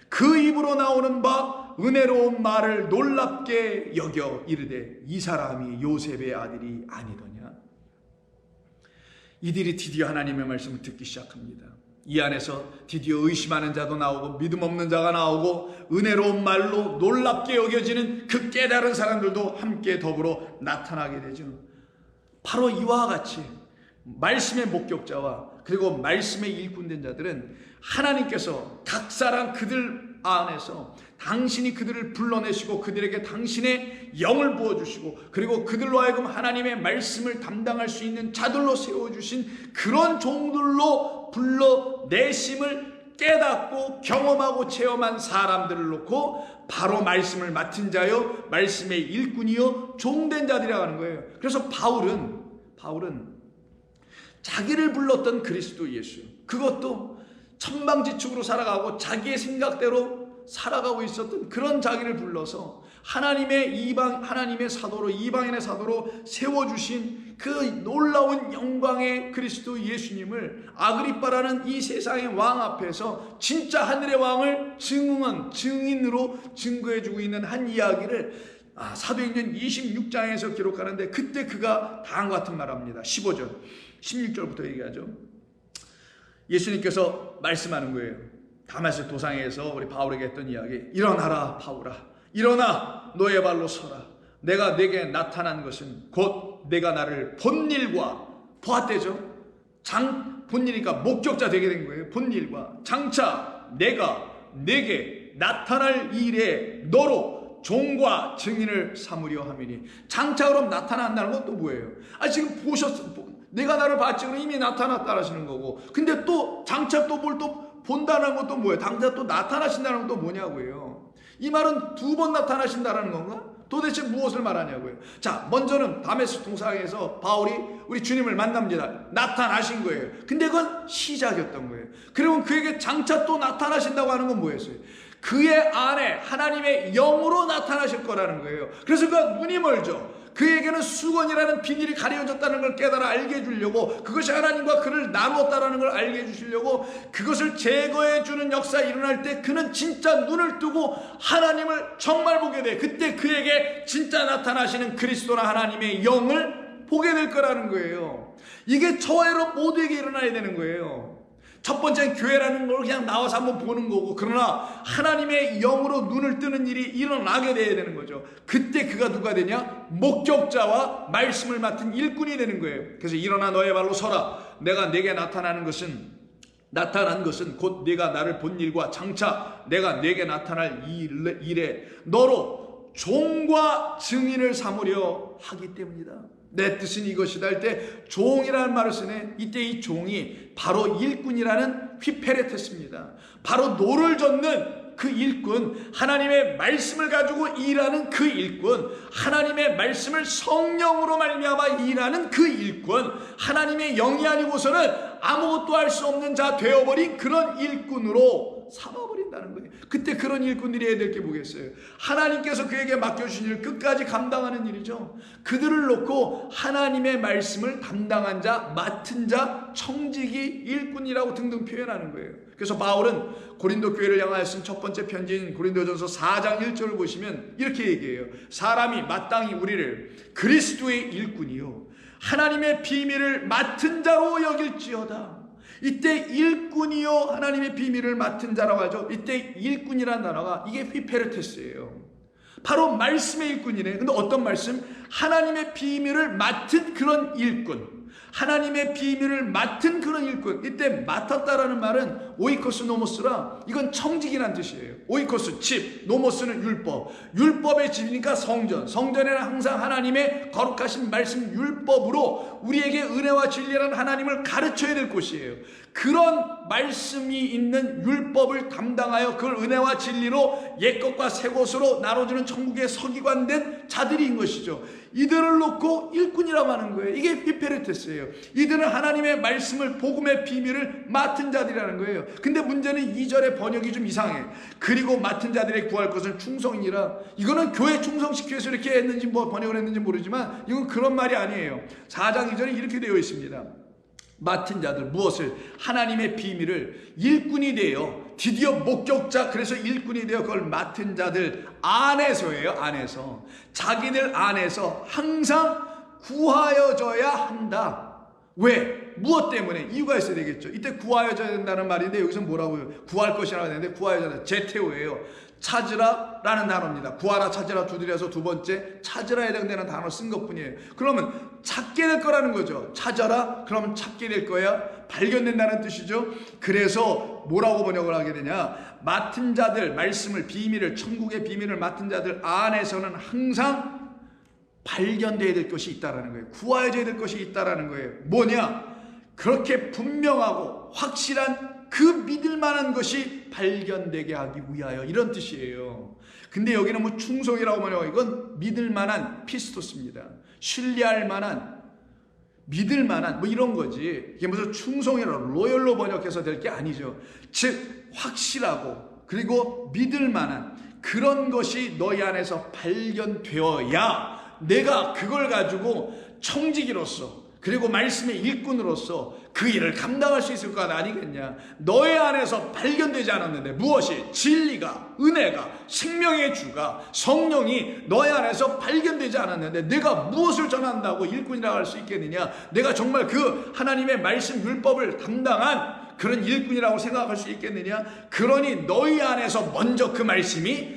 그 입으로 나오는 바 은혜로운 말을 놀랍게 여겨 이르되 이 사람이 요셉의 아들이 아니더냐. 이들이 드디어 하나님의 말씀을 듣기 시작합니다. 이 안에서 드디어 의심하는 자도 나오고 믿음 없는 자가 나오고 은혜로운 말로 놀랍게 여겨지는 그 깨달은 사람들도 함께 더불어 나타나게 되죠. 바로 이와 같이 말씀의 목격자와 그리고 말씀의 일꾼된 자들은 하나님께서 각 사람 그들 안에서 당신이 그들을 불러내시고 그들에게 당신의 영을 부어주시고 그리고 그들로 하여금 하나님의 말씀을 담당할 수 있는 자들로 세워주신 그런 종들로 불러내심을 깨닫고 경험하고 체험한 사람들을 놓고 바로 말씀을 맡은 자요, 말씀의 일꾼이요, 종된 자들이라고 하는 거예요. 그래서 바울은 자기를 불렀던 그리스도 예수, 그것도 천방지축으로 살아가고 자기의 생각대로 살아가고 있었던 그런 자기를 불러서 하나님의 사도로, 이방인의 사도로 세워주신 그 놀라운 영광의 그리스도 예수님을 아그리빠라는 이 세상의 왕 앞에서 진짜 하늘의 왕을 증인으로 증거해주고 있는 한 이야기를 사도행전 26장에서 기록하는데, 그때 그가 다음과 같은 말을 합니다. 15절 16절부터 얘기하죠. 예수님께서 말씀하는 거예요. 다마스 도상에서 우리 바울에게 했던 이야기. 일어나라 바울아, 일어나 너의 발로 서라. 내가 내게 나타난 것은 곧 내가 나를 본 일과, 보았대죠. 본일이니까 목격자 되게 된 거예요. 본 일과 장차 내가 내게 나타날 일에 너로 종과 증인을 삼으려 함이니. 장차 그럼 나타난다는 건 또 뭐예요? 지금 내가 나를 봤지, 그럼 이미 나타났다 하시는 거고, 근데 또 장차 또 뭘 또 본다는 것도 뭐예요? 당장 또 나타나신다는 것도 뭐냐고요? 이 말은 2번 나타나신다는 건가? 도대체 무엇을 말하냐고요? 자, 먼저는 다메섹 동상에서 바울이 우리 주님을 만납니다. 나타나신 거예요. 근데 그건 시작이었던 거예요. 그리고 그에게 장차 또 나타나신다고 하는 건 뭐였어요? 그의 안에 하나님의 영으로 나타나실 거라는 거예요. 그래서 그가 눈이 멀죠. 그에게는 수건이라는 비닐이 가려졌다는 걸 깨달아 알게 해주려고, 그것이 하나님과 그를 나누었다는 걸 알게 해주시려고, 그것을 제거해주는 역사가 일어날 때 그는 진짜 눈을 뜨고 하나님을 정말 보게 돼. 그때 그에게 진짜 나타나시는 그리스도나 하나님의 영을 보게 될 거라는 거예요. 이게 저애로 모두에게 일어나야 되는 거예요. 첫 번째는 교회라는 걸 그냥 나와서 한번 보는 거고, 그러나 하나님의 영으로 눈을 뜨는 일이 일어나게 돼야 되는 거죠. 그때 그가 누가 되냐? 목격자와 말씀을 맡은 일꾼이 되는 거예요. 그래서 일어나 너의 발로 서라. 내가 내게 나타난 것은 곧 네가 나를 본 일과 장차 내가 내게 나타날 일에 너로 종과 증인을 삼으려 하기 때문이다. 내 뜻은 이것이다 할 때 종이라는 말을 쓰네. 이때 이 종이 바로 일꾼이라는 휘페레테스입니다. 바로 노를 젓는 그 일꾼, 하나님의 말씀을 가지고 일하는 그 일꾼, 하나님의 말씀을 성령으로 말미암아 일하는 그 일꾼, 하나님의 영이 아니고서는 아무것도 할 수 없는 자 되어버린 그런 일꾼으로 삼아버린다는 거예요. 그때 그런 일꾼들이 해야 될 게 뭐겠어요? 하나님께서 그에게 맡겨주신 일을 끝까지 감당하는 일이죠. 그들을 놓고 하나님의 말씀을 담당한 자, 맡은 자, 청지기, 일꾼이라고 등등 표현하는 거예요. 그래서 바울은 고린도 교회를 향하여 쓴 첫 번째 편지인 고린도전서 4장 1절을 보시면 이렇게 얘기해요. 사람이 마땅히 우리를 그리스도의 일꾼이요 하나님의 비밀을 맡은 자로 여길지어다. 이때 일꾼이요 하나님의 비밀을 맡은 자라고 하죠. 이때 일꾼이라는 단어가 이게 휘페르테스예요. 바로 말씀의 일꾼이네. 근데 어떤 말씀? 하나님의 비밀을 맡은 그런 일꾼, 하나님의 비밀을 맡은 그런 일꾼. 이때 맡았다라는 말은 오이코스 노모스라, 이건 청직이란 뜻이에요. 오이코스 집, 노모스는 율법, 율법의 집이니까 성전, 성전에는 항상 하나님의 거룩하신 말씀 율법으로 우리에게 은혜와 진리라는 하나님을 가르쳐야 될 곳이에요. 그런 말씀이 있는 율법을 담당하여 그걸 은혜와 진리로 옛것과 새것으로 나눠주는 천국의 서기관된 자들인 것이죠. 이들을 놓고 일꾼이라고 하는 거예요. 이게 휘페르테스예요. 이들은 하나님의 말씀을, 복음의 비밀을 맡은 자들이라는 거예요. 근데 문제는 2절의 번역이 좀 이상해. 그리고 맡은 자들의 구할 것은 충성이니라. 이거는 교회 충성시키기 위해서 이렇게 했는지 번역을 했는지 모르지만 이건 그런 말이 아니에요. 4장 2절에 이렇게 되어 있습니다. 맡은 자들, 무엇을? 하나님의 비밀을 일꾼이 되어 드디어 목격자, 그래서 일꾼이 되어 그걸 맡은 자들 안에서예요. 안에서, 자기들 안에서 항상 구하여져야 한다. 왜? 무엇 때문에? 이유가 있어야 되겠죠. 이때 구하여져야 된다는 말인데 여기서 뭐라고요? 구할 것이라고 하는데 구하여져야, 제테오예요. 찾으라 라는 단어입니다. 구하라, 찾으라, 두드려서 두 번째 찾으라에 해당되는 단어 쓴 것뿐이에요. 그러면 찾게 될 거라는 거죠. 찾아라, 그러면 찾게 될 거야. 발견된다는 뜻이죠. 그래서 뭐라고 번역을 하게 되냐? 맡은 자들, 말씀을, 비밀을, 천국의 비밀을 맡은 자들 안에서는 항상 발견되어야 될 것이 있다라는 거예요. 구하여져야 될 것이 있다라는 거예요. 뭐냐? 그렇게 분명하고 확실한 그 믿을 만한 것이 발견되게 하기 위하여, 이런 뜻이에요. 근데 여기는 뭐 충성이라고 말해요. 이건 믿을 만한 피스토스입니다. 신뢰할 만한, 믿을 만한 뭐 이런 거지. 이게 무슨 충성이라고 로열로 번역해서 될 게 아니죠. 즉 확실하고 그리고 믿을 만한 그런 것이 너희 안에서 발견되어야 내가 그걸 가지고 청지기로서 그리고 말씀의 일꾼으로서 그 일을 감당할 수 있을 것 아니겠냐. 너의 안에서 발견되지 않았는데 무엇이? 진리가, 은혜가, 생명의 주가, 성령이 너의 안에서 발견되지 않았는데 내가 무엇을 전한다고 일꾼이라고 할 수 있겠느냐. 내가 정말 그 하나님의 말씀 율법을 담당한 그런 일꾼이라고 생각할 수 있겠느냐. 그러니 너희 안에서 먼저 그 말씀이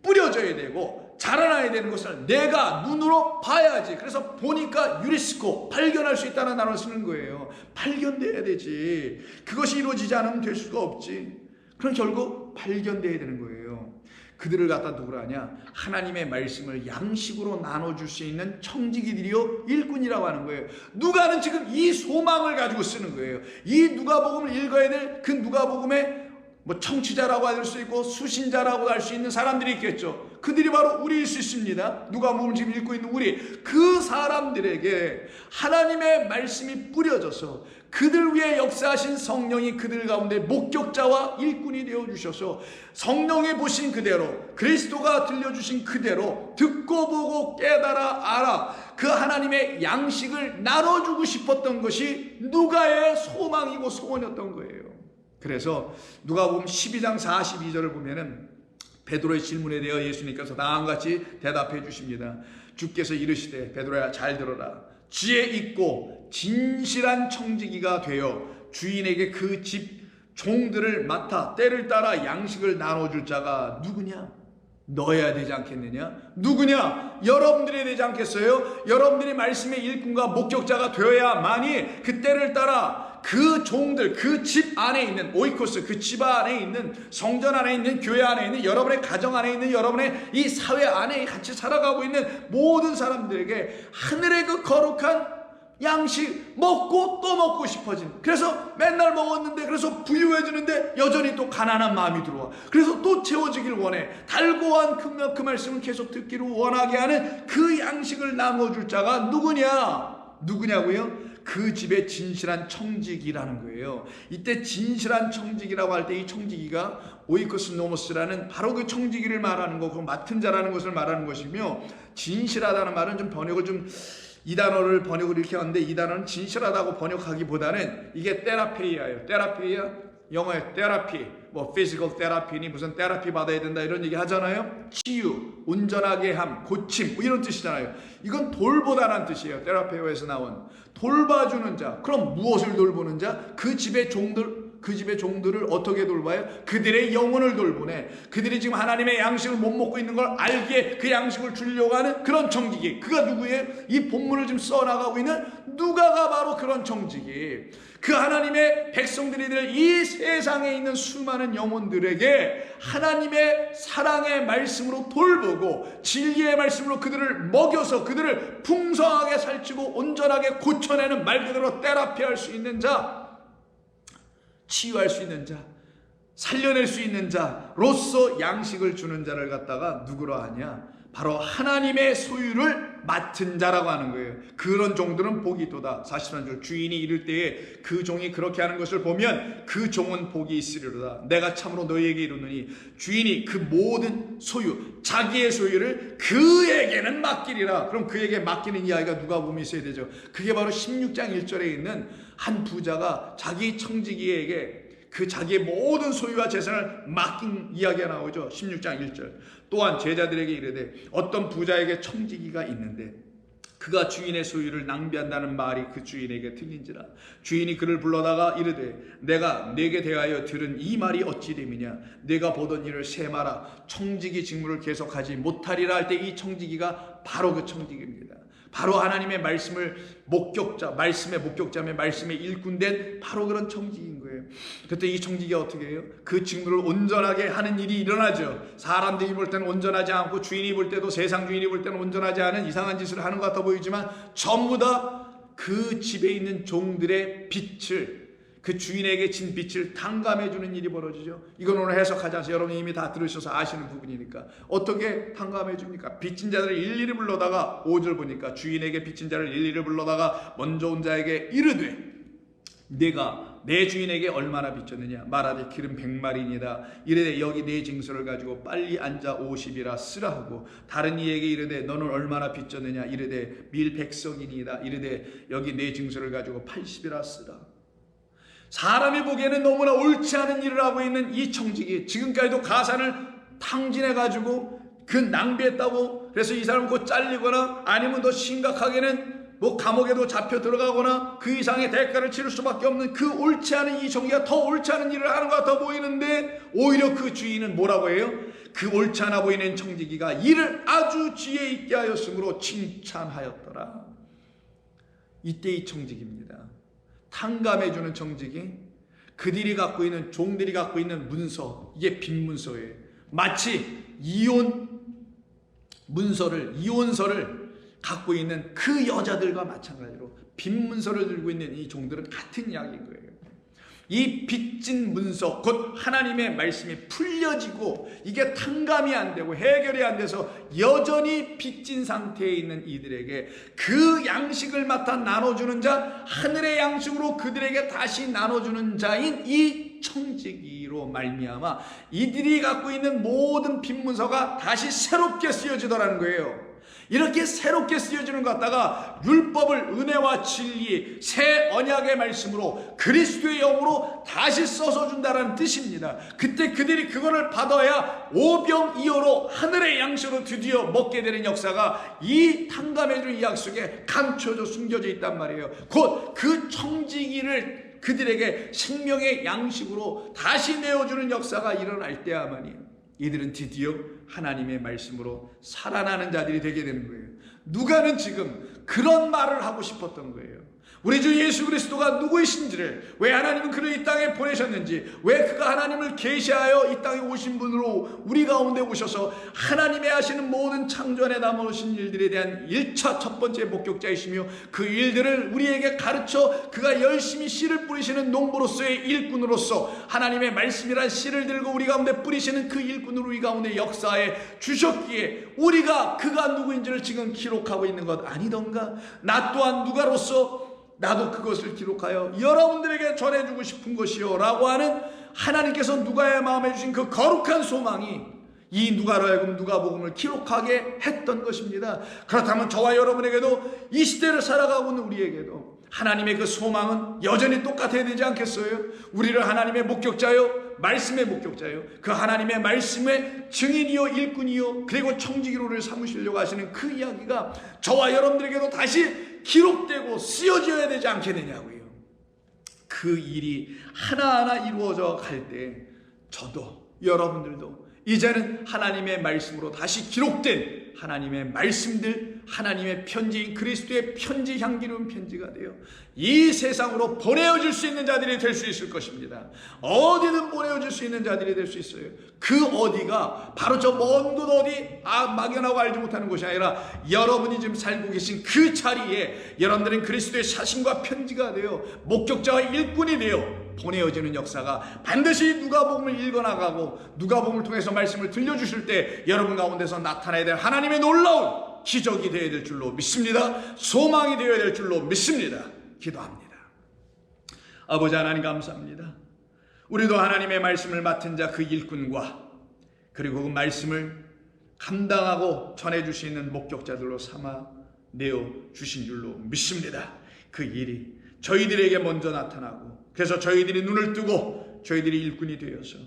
뿌려져야 되고 자라나야 되는 것을 내가 눈으로 봐야지. 그래서 보니까 유리스코, 발견할 수 있다는 단어를 쓰는 거예요. 발견돼야 되지. 그것이 이루어지지 않으면 될 수가 없지. 그럼 결국 발견돼야 되는 거예요. 그들을 갖다 누구라 하냐? 하나님의 말씀을 양식으로 나눠줄 수 있는 청지기들이요 일꾼이라고 하는 거예요. 누가는 지금 이 소망을 가지고 쓰는 거예요. 이 누가복음을 읽어야 될 그 누가복음의 뭐 청취자라고 할 수 있고 수신자라고 할 수 있는 사람들이 있겠죠. 그들이 바로 우리일 수 있습니다. 누가복음 지금 읽고 있는 우리, 그 사람들에게 하나님의 말씀이 뿌려져서 그들 위해 역사하신 성령이 그들 가운데 목격자와 일꾼이 되어주셔서 성령이 보신 그대로, 그리스도가 들려주신 그대로 듣고 보고 깨달아 알아 그 하나님의 양식을 나눠주고 싶었던 것이 누가의 소망이고 소원이었던 거예요. 그래서 누가복음 12장 42절을 보면은 베드로의 질문에 대해 예수님께서 다음같이 대답해 주십니다. 주께서 이르시되 베드로야 잘 들어라. 지혜 있고 진실한 청지기가 되어 주인에게 그 집 종들을 맡아 때를 따라 양식을 나눠줄 자가 누구냐? 너야 되지 않겠느냐? 누구냐? 여러분들이 되지 않겠어요? 여러분들이 말씀의 일꾼과 목격자가 되어야만이 그 때를 따라 그 종들, 그 집 안에 있는 오이코스, 그 집 안에 있는 성전 안에 있는 교회 안에 있는 여러분의 가정 안에 있는 여러분의 이 사회 안에 같이 살아가고 있는 모든 사람들에게 하늘의 그 거룩한 양식 먹고 또 먹고 싶어진, 그래서 맨날 먹었는데 그래서 부유해지는데 여전히 또 가난한 마음이 들어와. 그래서 또 채워지길 원해. 달고한 그 말씀을 계속 듣기를 원하게 하는 그 양식을 나눠줄 자가 누구냐고요? 그 집의 진실한 청지기라는 거예요. 이때 진실한 청지기라고 할 때 이 청지기가 오이코스 노모스라는 바로 그 청지기를 말하는 거고 맡은 자라는 것을 말하는 것이며, 진실하다는 말은 좀 번역을 이 단어를 번역을 이렇게 하는데, 이 단어는 진실하다고 번역하기보다는 이게 테라피아예요. 테라피아, 영어의 테라피, 뭐 피지컬 테라피니 무슨 테라피 받아야 된다 이런 얘기 하잖아요. 치유, 온전하게 함, 고침 뭐 이런 뜻이잖아요. 이건 돌보다라는 뜻이에요. 테라피아에서 나온 돌봐주는 자. 그럼 무엇을 돌보는 자? 그 집의 종들을 어떻게 돌봐요? 그들의 영혼을 돌보네. 그들이 지금 하나님의 양식을 못 먹고 있는 걸 알기에 그 양식을 주려고 하는 그런 청지기. 그가 누구예요? 이 본문을 지금 써나가고 있는 누가가 바로 그런 청지기. 그 하나님의 백성들이 이 세상에 있는 수많은 영혼들에게 하나님의 사랑의 말씀으로 돌보고 진리의 말씀으로 그들을 먹여서 그들을 풍성하게 살찌고 온전하게 고쳐내는, 말 그대로 테라피할 수 있는 자, 치유할 수 있는 자, 살려낼 수 있는 자로서 양식을 주는 자를 갖다가 누구로 하냐? 바로 하나님의 소유를 맡은 자라고 하는 거예요. 그런 종들은 복이 있도다. 41절 주인이 이를 때에 그 종이 그렇게 하는 것을 보면 그 종은 복이 있으리로다. 내가 참으로 너희에게 이르노니 주인이 그 모든 소유, 자기의 소유를 그에게는 맡기리라. 그럼 그에게 맡기는 이야기가 누가 보면 있어야 되죠. 그게 바로 16장 1절에 있는 한 부자가 자기 청지기에게 그 자기의 모든 소유와 재산을 맡긴 이야기가 나오죠. 16장 1절. 또한 제자들에게 이르되 어떤 부자에게 청지기가 있는데 그가 주인의 소유를 낭비한다는 말이 그 주인에게 들린지라. 주인이 그를 불러다가 이르되 내가 네게 대하여 들은 이 말이 어찌 됨이냐? 내가 보던 일을 세마라. 청지기 직무를 계속하지 못하리라 할 때 이 청지기가 바로 그 청지기입니다. 바로 하나님의 말씀을 목격자, 말씀의 목격자며 말씀의 일꾼된 바로 그런 청지기인 거예요. 그때 이 청지기가 어떻게 해요? 그 직무를 온전하게 하는 일이 일어나죠. 사람들이 볼 때는 온전하지 않고 주인이 볼 때도, 세상 주인이 볼 때는 온전하지 않은 이상한 짓을 하는 것 같아 보이지만 전부 다 그 집에 있는 종들의 빛을, 그 주인에게 진 빛을 탕감해 주는 일이 벌어지죠. 이건 오늘 해석하지 않아서 여러분이 이미 다 들으셔서 아시는 부분이니까. 어떻게 탕감해 줍니까? 빚진 자들을 일일이 불러다가 5절 보니까 주인에게 빚진 자를 일일이 불러다가 먼저 온 자에게 이르되 내가 내 주인에게 얼마나 빚졌느냐? 말하되 기름 100마리니이다. 이르되 여기 내 징수를 가지고 빨리 앉아 50이라 쓰라 하고, 다른 이에게 이르되 너는 얼마나 빚졌느냐? 이르되 밀 100석이니이다. 이르되 여기 내 징수를 가지고 80이라 쓰라. 사람이 보기에는 너무나 옳지 않은 일을 하고 있는 이 청지기, 지금까지도 가산을 탕진해가지고 그 낭비했다고 그래서 이 사람은 곧 잘리거나 아니면 더 심각하게는 뭐 감옥에도 잡혀 들어가거나 그 이상의 대가를 치를 수밖에 없는 그 옳지 않은 이 청지기가 더 옳지 않은 일을 하는 것 같아 보이는데, 오히려 그 주인은 뭐라고 해요? 그 옳지 않아 보이는 청지기가 일을 아주 지혜 있게 하였으므로 칭찬하였더라. 이때 이 청지기입니다. 탕감해주는 청지기, 그들이 갖고 있는, 종들이 갖고 있는 문서, 이게 빈문서예요. 마치 이혼서를 갖고 있는 그 여자들과 마찬가지로 빈문서를 들고 있는 이 종들은 같은 이야기인 거예요. 이 빚진 문서 곧 하나님의 말씀이 풀려지고 이게 탕감이 안 되고 해결이 안 돼서 여전히 빚진 상태에 있는 이들에게 그 양식을 맡아 나눠주는 자, 하늘의 양식으로 그들에게 다시 나눠주는 자인 이 청지기로 말미암아 이들이 갖고 있는 모든 빚 문서가 다시 새롭게 쓰여지더라는 거예요. 이렇게 새롭게 쓰여지는 것 같다가 율법을 은혜와 진리 새 언약의 말씀으로 그리스도의 영으로 다시 써서 준다는 뜻입니다. 그때 그들이 그거를 받아야 오병이어로 하늘의 양식으로 드디어 먹게 되는 역사가 이 탕감해 준 이 약속에 감춰져 숨겨져 있단 말이에요. 곧 그 청지기를 그들에게 생명의 양식으로 다시 내어주는 역사가 일어날 때야만이 이들은 드디어 하나님의 말씀으로 살아나는 자들이 되게 되는 거예요. 누가는 지금 그런 말을 하고 싶었던 거예요. 우리 주 예수 그리스도가 누구이신지를, 왜 하나님은 그를 이 땅에 보내셨는지, 왜 그가 하나님을 계시하여 이 땅에 오신 분으로 우리 가운데 오셔서 하나님의 하시는 모든 창조안에 남으신 일들에 대한 1차 첫 번째 목격자이시며 그 일들을 우리에게 가르쳐 그가 열심히 씨를 뿌리시는 농부로서의 일꾼으로서 하나님의 말씀이란 씨를 들고 우리 가운데 뿌리시는 그 일꾼으로 우리 가운데 역사에 주셨기에 우리가 그가 누구인지를 지금 기록하고 있는 것 아니던가? 나 또한 누가로서 나도 그것을 기록하여 여러분들에게 전해주고 싶은 것이요 라고 하는 하나님께서 누가의 마음에 주신 그 거룩한 소망이 이 누가로 하여금 누가복음을 기록하게 했던 것입니다. 그렇다면 저와 여러분에게도 이 시대를 살아가고 있는 우리에게도 하나님의 그 소망은 여전히 똑같아야 되지 않겠어요? 우리를 하나님의 목격자요, 말씀의 목격자요, 그 하나님의 말씀의 증인이요, 일꾼이요, 그리고 청지기로를 삼으시려고 하시는 그 이야기가 저와 여러분들에게도 다시 기록되고 쓰여져야 되지 않겠느냐고요. 그 일이 하나하나 이루어져 갈 때 저도 여러분들도 이제는 하나님의 말씀으로 다시 기록된 하나님의 말씀들, 하나님의 편지인 그리스도의 편지, 향기로운 편지가 되어 이 세상으로 보내어질 수 있는 자들이 될 수 있을 것입니다. 어디든 보내어질 수 있는 자들이 될 수 있어요. 그 어디가 바로 저 먼 곳 어디 막연하고 알지 못하는 곳이 아니라 여러분이 지금 살고 계신 그 자리에 여러분들은 그리스도의 사신과 편지가 되어 목격자와 일꾼이 되어 보내어지는 역사가 반드시 누가복음을 읽어나가고 누가복음을 통해서 말씀을 들려주실 때 여러분 가운데서 나타나야 될 하나님의 놀라운 기적이 되어야 될 줄로 믿습니다. 소망이 되어야 될 줄로 믿습니다. 기도합니다. 아버지 하나님 감사합니다. 우리도 하나님의 말씀을 맡은 자 그 일꾼과 그리고 그 말씀을 감당하고 전해주시는 목격자들로 삼아 내어주신 줄로 믿습니다. 그 일이 저희들에게 먼저 나타나고 그래서 저희들이 눈을 뜨고 저희들이 일꾼이 되어서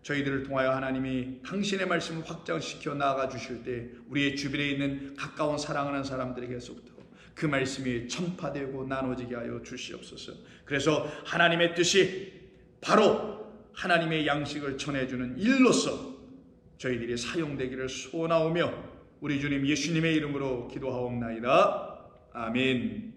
저희들을 통하여 하나님이 당신의 말씀을 확장시켜 나아가 주실 때 우리의 주변에 있는 가까운 사랑하는 사람들에게서부터 그 말씀이 전파되고 나눠지게 하여 주시옵소서. 그래서 하나님의 뜻이 바로 하나님의 양식을 전해주는 일로서 저희들이 사용되기를 소원하오며 우리 주님 예수님의 이름으로 기도하옵나이다. 아멘.